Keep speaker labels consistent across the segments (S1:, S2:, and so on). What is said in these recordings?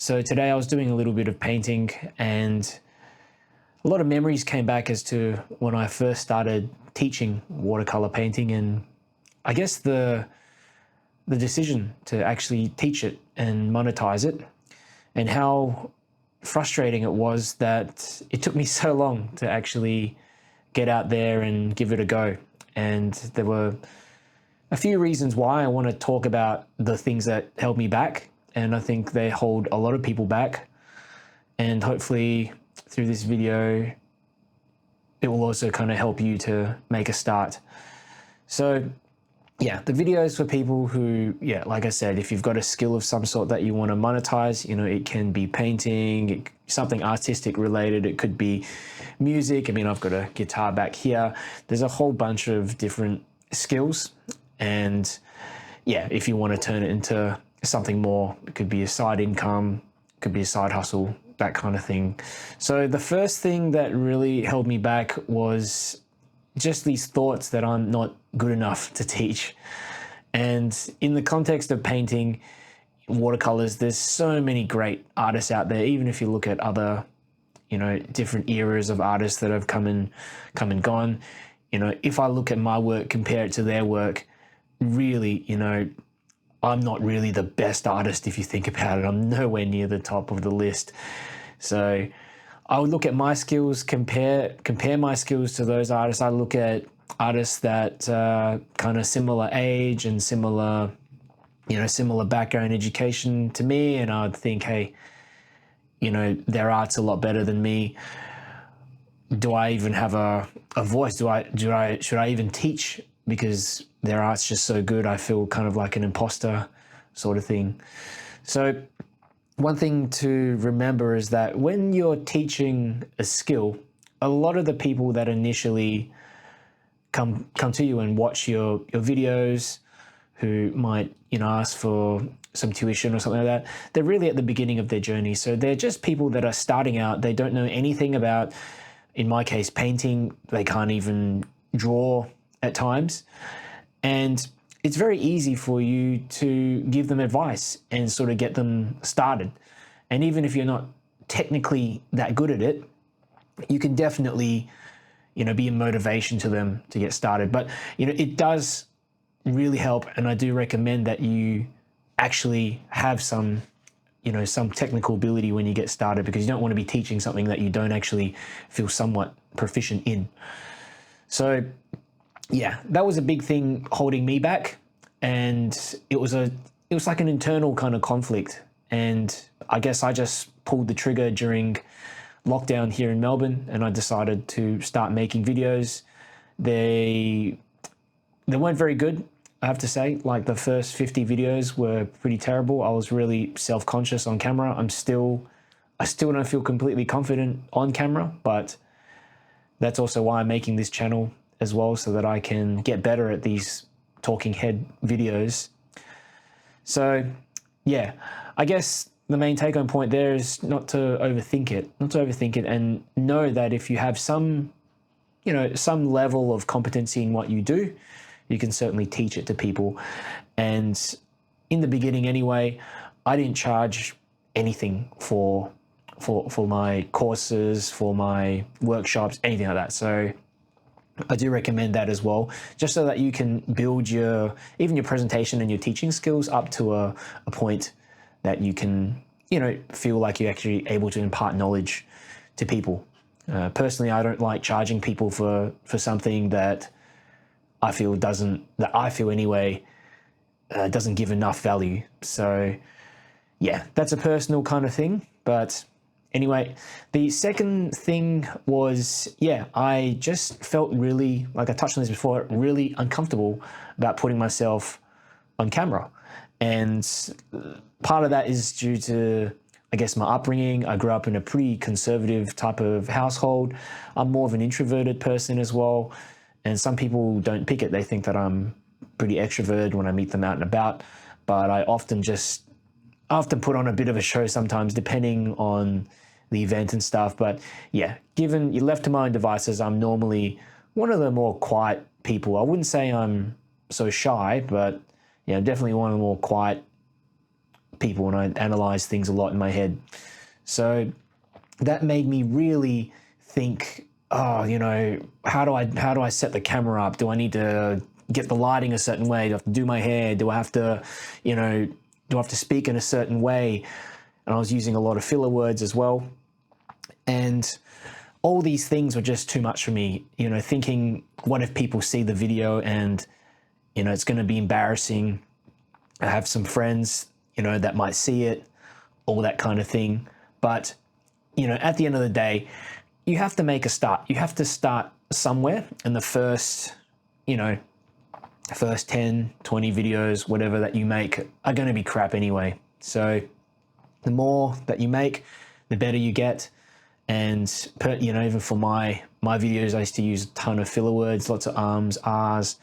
S1: So today I was doing a little bit of painting and a lot of memories came back as to when I first started teaching watercolor painting, and I guess the decision to actually teach it and monetize it, and how frustrating it was that it took me so long to actually get out there and give it a go. And there were a few reasons why I want to talk about the things that held me back, and I think they hold a lot of people back. And hopefully through this video, it will also kind of help you to make a start. So yeah, the video is for people who, like I said, if you've got a skill of some sort that you want to monetize, it can be painting, something artistic related. It could be music. I mean, I've got a guitar back here. There's a whole bunch of different skills. And yeah, if you want to turn it into something more, it could be a side income, it could be a side hustle, that kind of thing. So the first thing that really held me back was just these thoughts that I'm not good enough to teach. And in the context of painting watercolors, there's so many great artists out there. Even if you look at other, different eras of artists that have come and gone, if I look at my work, compare it to their work, really, I'm not really the best artist if you think about it. I'm nowhere near the top of the list. So I would look at my skills, compare my skills to those artists. I look at artists that kind of similar age and similar background, education to me, and I would think, hey, their art's a lot better than me. Do I even have a voice? Should I even teach? Because their art's just so good, I feel kind of like an imposter sort of thing. So one thing to remember is that when you're teaching a skill, a lot of the people that initially come to you and watch your videos, who might ask for some tuition or something like that, they're really at the beginning of their journey. So they're just people that are starting out. They don't know anything about, in my case, painting. They can't even draw at times. And it's very easy for you to give them advice and sort of get them started. And even if you're not technically that good at it, you can definitely, be a motivation to them to get started. But, it does really help. And I do recommend that you actually have some technical ability when you get started, because you don't want to be teaching something that you don't actually feel somewhat proficient in. So yeah, that was a big thing holding me back, and it was like an internal kind of conflict. And I guess I just pulled the trigger during lockdown here in Melbourne, and I decided to start making videos. They weren't very good, I have to say. Like, the first 50 videos were pretty terrible. I was really self-conscious on camera. I still don't feel completely confident on camera, but that's also why I'm making this channel as well, so that I can get better at these talking head videos. So yeah, I guess the main take home point there is not to overthink it, and know that if you have some level of competency in what you do, you can certainly teach it to people. And in the beginning anyway, I didn't charge anything for my courses, for my workshops, anything like that. So I do recommend that as well, just so that you can build your presentation and your teaching skills up to a point that you can, feel like you're actually able to impart knowledge to people. Personally, I don't like charging people for something that I feel doesn't give enough value. So yeah, that's a personal kind of thing. But anyway, the second thing was, I just felt really, like I touched on this before, really uncomfortable about putting myself on camera. And part of that is due to, I guess, my upbringing. I grew up in a pretty conservative type of household. I'm more of an introverted person as well. And some people don't pick it. They think that I'm pretty extroverted when I meet them out and about. But I often put on a bit of a show sometimes, depending on the event and stuff. But yeah, given you're left to my own devices, I'm normally one of the more quiet people. I wouldn't say I'm so shy, but definitely one of the more quiet people and I analyze things a lot in my head. So that made me really think, oh, you know, how do I set the camera up? Do I need to get the lighting a certain way? Do I have to do my hair? Do I have to, you know, do I have to speak in a certain way? And I was using a lot of filler words as well. And all these things were just too much for me, you know, thinking, what if people see the video and, you know, it's going to be embarrassing. I have some friends, you know, that might see it, all that kind of thing. But, you know, at the end of the day, you have to make a start. You have to start somewhere, and the first, you know, first 10, 20 videos, whatever that you make are going to be crap anyway. So the more that you make, the better you get. And you know, even for my videos, I used to use a ton of filler words, lots of ums, ahs.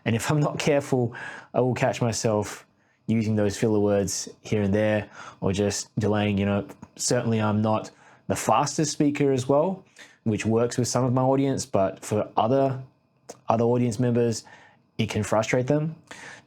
S1: And if I'm not careful, I will catch myself using those filler words here and there, or just delaying, you know. Certainly I'm not the fastest speaker as well, which works with some of my audience, but for other audience members, it can frustrate them.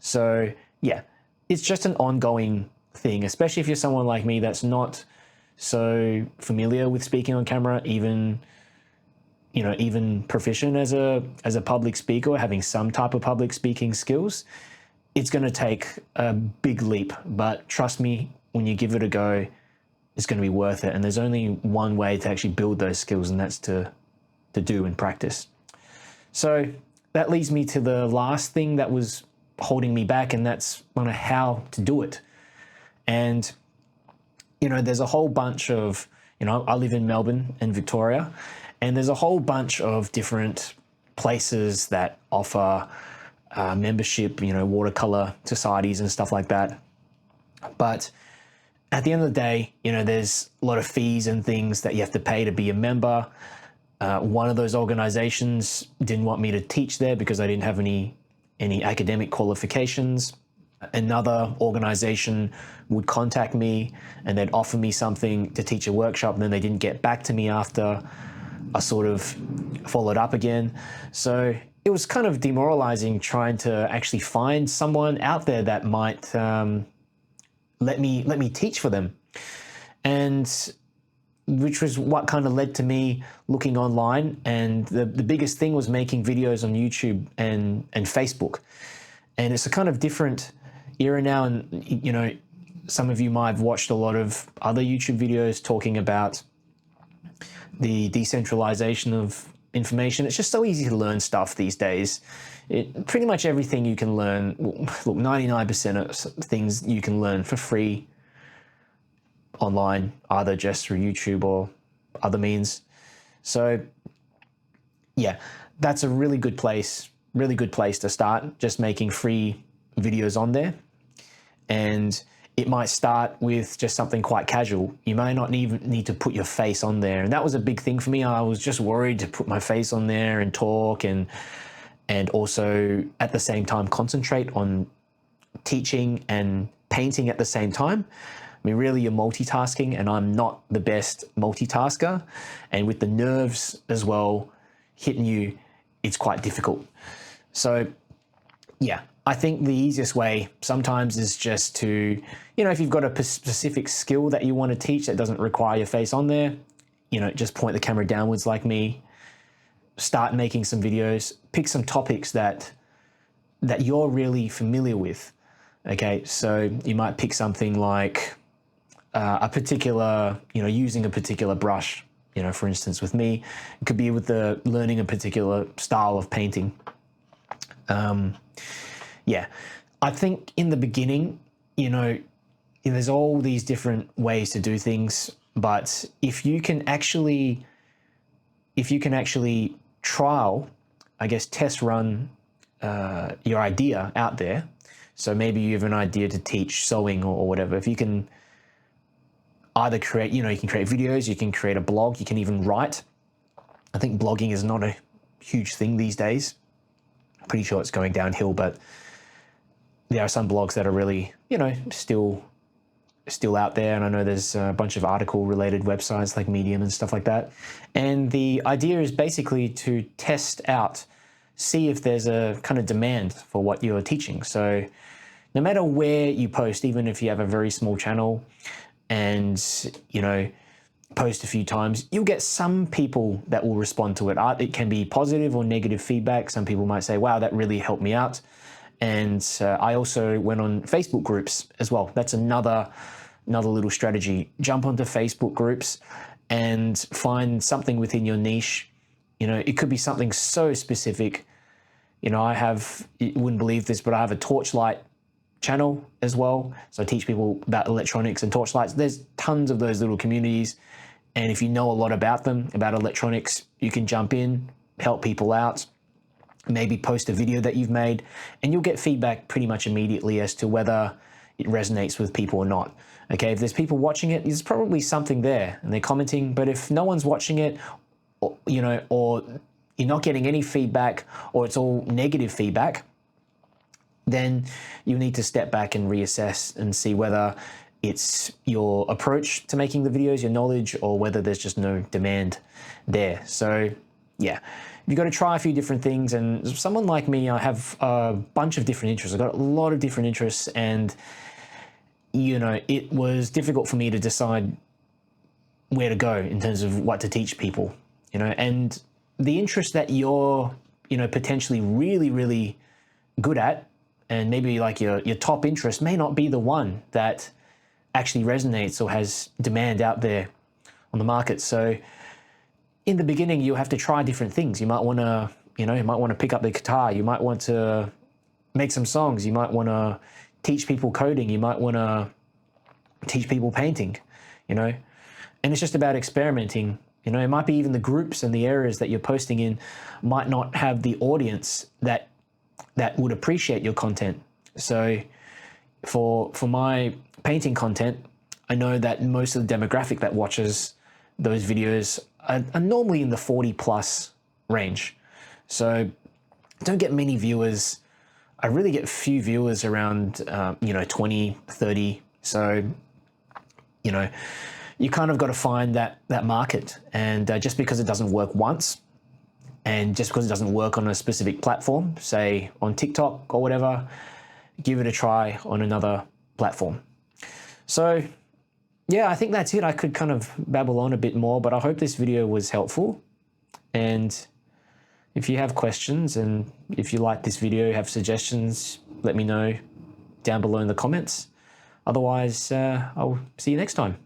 S1: So yeah, it's just an ongoing thing, especially if you're someone like me that's not so familiar with speaking on camera, even, you know, even proficient as a public speaker, or having some type of public speaking skills. It's going to take a big leap, but trust me, when you give it a go, it's going to be worth it. And there's only one way to actually build those skills, and that's to do and practice. So that leads me to the last thing that was holding me back, and that's kind of how to do it. And, you know, there's a whole bunch of, you know, I live in Melbourne and Victoria, and there's a whole bunch of different places that offer membership, you know, watercolor societies and stuff like that. But at the end of the day, you know, there's a lot of fees and things that you have to pay to be a member. One of those organizations didn't want me to teach there because I didn't have any academic qualifications. Another organization would contact me and they'd offer me something to teach a workshop, and then they didn't get back to me after I sort of followed up again. So it was kind of demoralizing trying to actually find someone out there that might let me teach for them. And which was what kind of led to me looking online. And the biggest thing was making videos on YouTube and Facebook. And it's a kind of different era now. And, you know, some of you might have watched a lot of other YouTube videos talking about the decentralization of information. It's just so easy to learn stuff these days. Pretty much everything you can learn, look, 99% of things you can learn for free online, either just through YouTube or other means. So yeah, that's a really good place to start, just making free videos on there. And it might start with just something quite casual. You may not even need to put your face on there. And that was a big thing for me. I was just worried to put my face on there and talk and also at the same time concentrate on teaching and painting at the same time. I mean, really, you're multitasking, and I'm not the best multitasker. And with the nerves as well hitting you, it's quite difficult. So yeah, I think the easiest way sometimes is just to, you know, if you've got a specific skill that you want to teach that doesn't require your face on there, you know, just point the camera downwards like me, start making some videos, pick some topics that you're really familiar with. Okay, so you might pick something like a particular, you know, using a particular brush, you know, for instance, with me, it could be with learning a particular style of painting. Yeah, I think in the beginning, you know, there's all these different ways to do things, but if you can actually trial, I guess, test run your idea out there. So maybe you have an idea to teach sewing or whatever. If you can either create, you know, you can create videos, you can create a blog, you can even write. I think blogging is not a huge thing these days. I'm pretty sure it's going downhill, but there are some blogs that are really, you know, still out there. And I know there's a bunch of article-related websites like Medium and stuff like that. And the idea is basically to test out, see if there's a kind of demand for what you're teaching. So no matter where you post, even if you have a very small channel and, you know, post a few times, you'll get some people that will respond to it. It can be positive or negative feedback. Some people might say, wow, that really helped me out. And I also went on Facebook groups as well. That's another little strategy. Jump onto Facebook groups and find something within your niche. You know, it could be something so specific. You know, you wouldn't believe this, but I have a torchlight channel as well. So I teach people about electronics and torchlights. There's tons of those little communities. And if you know a lot about them, about electronics, you can jump in, help people out, maybe post a video that you've made, and you'll get feedback pretty much immediately as to whether it resonates with people or not. Okay, if there's people watching it, there's probably something there and they're commenting, but if no one's watching it, or, you know, or you're not getting any feedback, or it's all negative feedback, then you need to step back and reassess and see whether it's your approach to making the videos, your knowledge, or whether there's just no demand there. So yeah, you've got to try a few different things. And someone like me, I have a bunch of different interests. I've got a lot of different interests, and you know, it was difficult for me to decide where to go in terms of what to teach people, you know, and the interest that you're, you know, potentially really, really good at, and maybe like your top interest may not be the one that actually resonates or has demand out there on the market. So in the beginning, you have to try different things. You might want to, you know, you might want to pick up the guitar. You might want to make some songs. You might want to teach people coding. You might want to teach people painting, you know, and it's just about experimenting. You know, it might be even the groups and the areas that you're posting in might not have the audience that would appreciate your content. So for my painting content, I know that most of the demographic that watches those videos are normally in the 40 plus range. So don't get many viewers. I really get few viewers around, you know, 20, 30. So, you know, you kind of got to find that market. And just because it doesn't work once, and just because it doesn't work on a specific platform, say on TikTok or whatever, give it a try on another platform. So yeah, I think that's it. I could kind of babble on a bit more, but I hope this video was helpful. And if you have questions, and if you like this video, have suggestions, let me know down below in the comments. Otherwise, I'll see you next time.